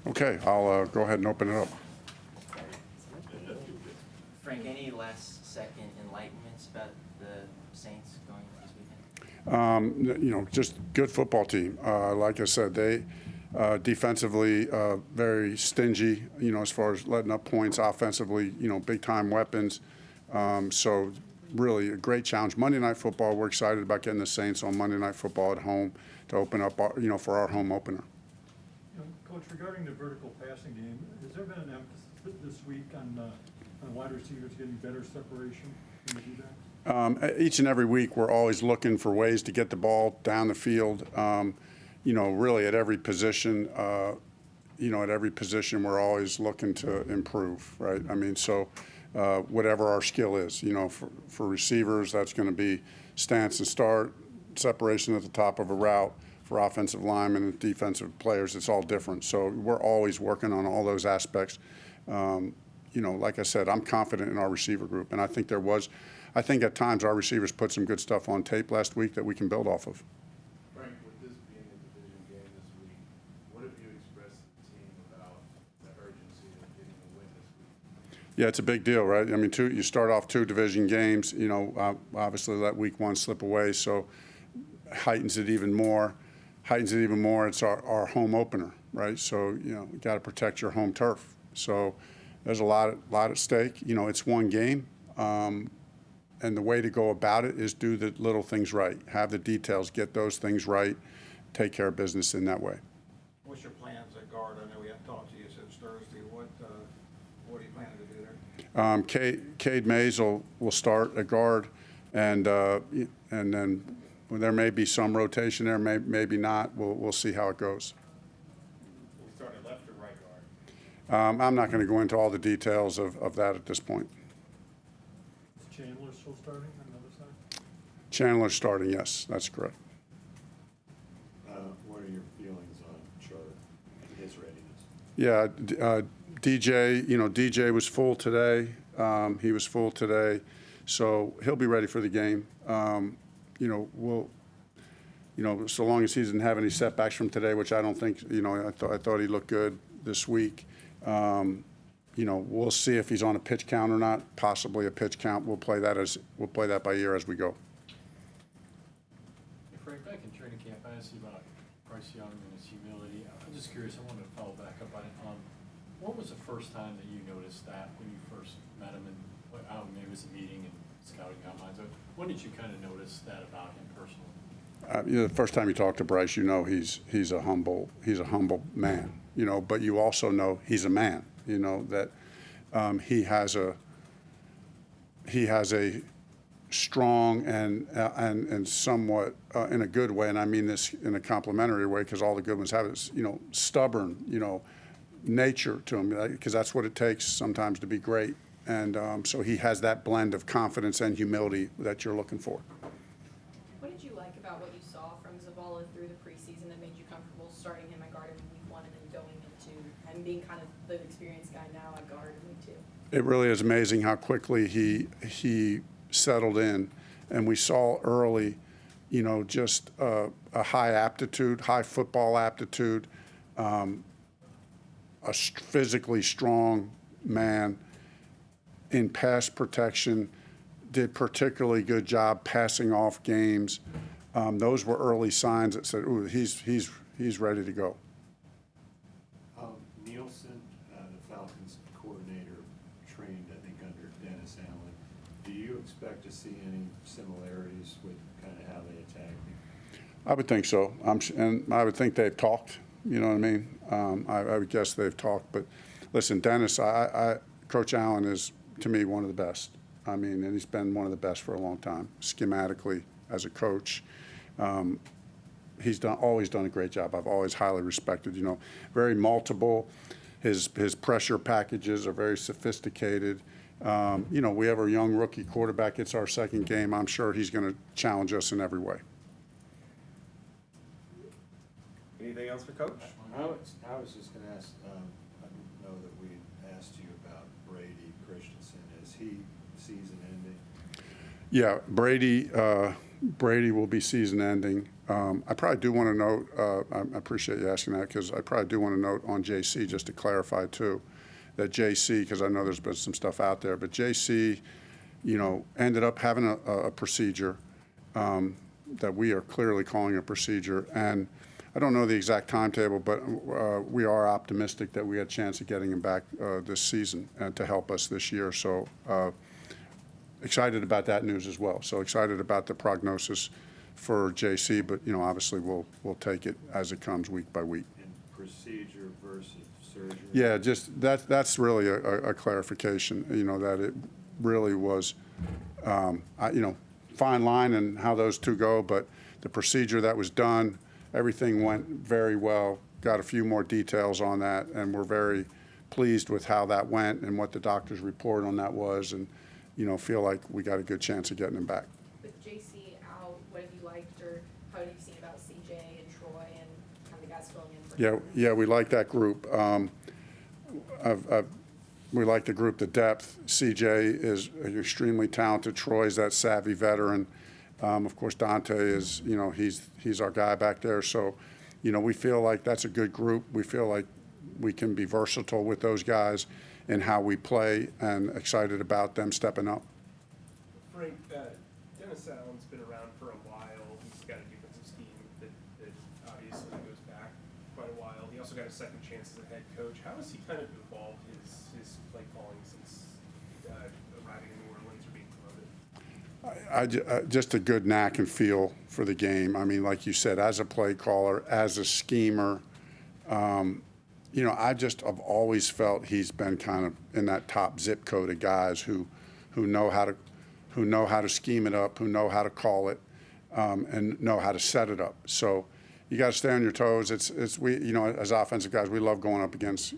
Okay, I'll go ahead and open it up. Frank, any last-second enlightenments about the Saints going this weekend? Just good football team. Like I said, they defensively very stingy, as far as letting up points. Offensively, big-time weapons. So really a great challenge. Monday Night Football, we're excited about getting the Saints on Monday Night Football at home to open up, for our home opener. Coach, regarding the vertical passing game, has there been an emphasis this week on wide receivers getting better separation from the D-backs? Each and every week, we're always looking for ways to get the ball down the field. Really at every position, we're always looking to improve, right? Whatever our skill is, for receivers, that's going to be stance and start, separation at the top of a route. For offensive linemen and defensive players, it's all different. So we're always working on all those aspects. Like I said, I'm confident in our receiver group, and I think at times our receivers put some good stuff on tape last week that we can build off of. Frank, with this being a division game this week, what have you expressed to the team about the urgency of getting a win this week? Yeah, it's a big deal, right? You start off 2 division games. Obviously let week 1 slip away, so heightens it even more. It's our home opener, right? So you got to protect your home turf. So there's a lot at stake. It's one game, and the way to go about it is do the little things right, have the details, get those things right, take care of business in that way. What's your plans at guard? I know we haven't talked to you since Thursday. What are you planning to do there? Cade Mays will start at guard, and then there may be some rotation there, maybe not. We'll see how it goes. We started left or right guard? I'm not going to go into all the details of that at this point. Is Chandler still starting on the other side? Chandler's starting, yes, that's correct. What are your feelings on Chart and his readiness? Yeah, DJ was full today. He was full today, so he'll be ready for the game. So long as he doesn't have any setbacks from today, which I don't think, I thought he looked good this week. We'll see if he's on a pitch count or not, possibly a pitch count. We'll play that by ear as we go. Hey Frank, back in training camp, I asked you about Bryce Young and his humility. I'm just curious, I wanted to follow back up on it. What was the first time that you noticed that when you first met him? And maybe it was a meeting and scouting combines. When did you kind of notice that about him personally? The first time you talk to Bryce, he's a humble man. But you also know he's a man. That he has a strong and somewhat in a good way, and I mean this in a complimentary way because all the good ones have this, stubborn, nature to him, because that's what it takes sometimes to be great. And so he has that blend of confidence and humility that you're looking for. What did you like about what you saw from Zavala through the preseason that made you comfortable starting him at guard in week 1 and then going into and being kind of the experienced guy now at guard in week 2? It really is amazing how quickly he settled in, and we saw early, just a high football aptitude, a physically strong man in pass protection, did particularly good job passing off games. Those were early signs that said, "Ooh, he's ready to go." Nielsen, the Falcons coordinator, trained, I think, under Dennis Allen. Do you expect to see any similarities with kind of how they attack you? I would think so. And I would think they've talked. You know what I mean? I would guess they've talked. But listen, Dennis, Coach Allen is, to me, one of the best. And he's been one of the best for a long time, schematically, as a coach. He's always done a great job. I've always highly respected, very multiple. His pressure packages are very sophisticated. We have a young rookie quarterback. It's our second game. I'm sure he's going to challenge us in every way. Anything else for Coach? I was just going to ask, I don't know that we asked you about Brady Christensen. Is he season ending? Yeah, Brady Brady will be season ending. I probably do want to note, I appreciate you asking that, because I probably do want to note on JC, just to clarify too, that JC, because I know there's been some stuff out there, but JC, ended up having a procedure that we are clearly calling a procedure. And I don't know the exact timetable, but we are optimistic that we had a chance of getting him back this season and to help us this year. So excited about that news as well. So excited about the prognosis for JC, but obviously we'll take it as it comes week by week. And procedure versus surgery? Yeah, just that's really a clarification. That it really was, fine line and how those two go, but the procedure that was done, everything went very well. Got a few more details on that, and we're very pleased with how that went and what the doctor's report on that was, and feel like we got a good chance of getting him back. With JC out, what have you liked, or how have you seen about CJ and Troy and kind of the guys filling in for him? Yeah, we like that group. We like the group, the depth. CJ is extremely talented. Troy's that savvy veteran. Of course, Dante is, he's our guy back there. So, we feel like that's a good group. We feel like we can be versatile with those guys in how we play, and excited about them stepping up. Frank, Dennis Allen's been around for a while. He's got a defensive scheme that obviously goes back quite a while. He also got a second chance as a head coach. How has he kind of evolved his play calling since arriving in New Orleans or being promoted? Just a good knack and feel for the game. I mean, like you said, as a play caller, as a schemer, I've always felt he's been kind of in that top zip code of guys who know how to scheme it up, who know how to call it, and know how to set it up. So you got to stay on your toes. We as offensive guys, we love going up against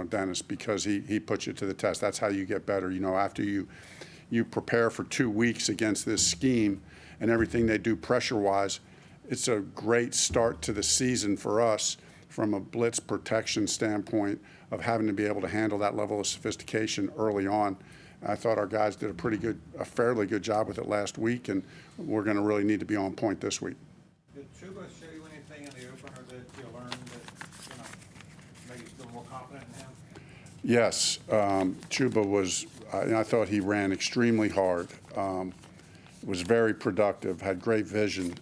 Dennis, because he puts you to the test. That's how you get better. After you prepare for 2 weeks against this scheme and everything they do pressure-wise, it's a great start to the season for us from a blitz protection standpoint of having to be able to handle that level of sophistication early on. I thought our guys did a fairly good job with it last week, and we're going to really need to be on point this week. Did Chuba show you anything in the opener that you learned that, made you feel more confident in him? Yes, Chuba was, I thought he ran extremely hard, was very productive, had great vision,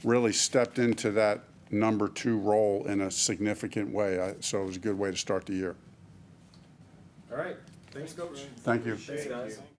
really stepped into that number 2 role in a significant way. So it was a good way to start the year. All right. Thanks, Coach. Thank you. Thanks, guys.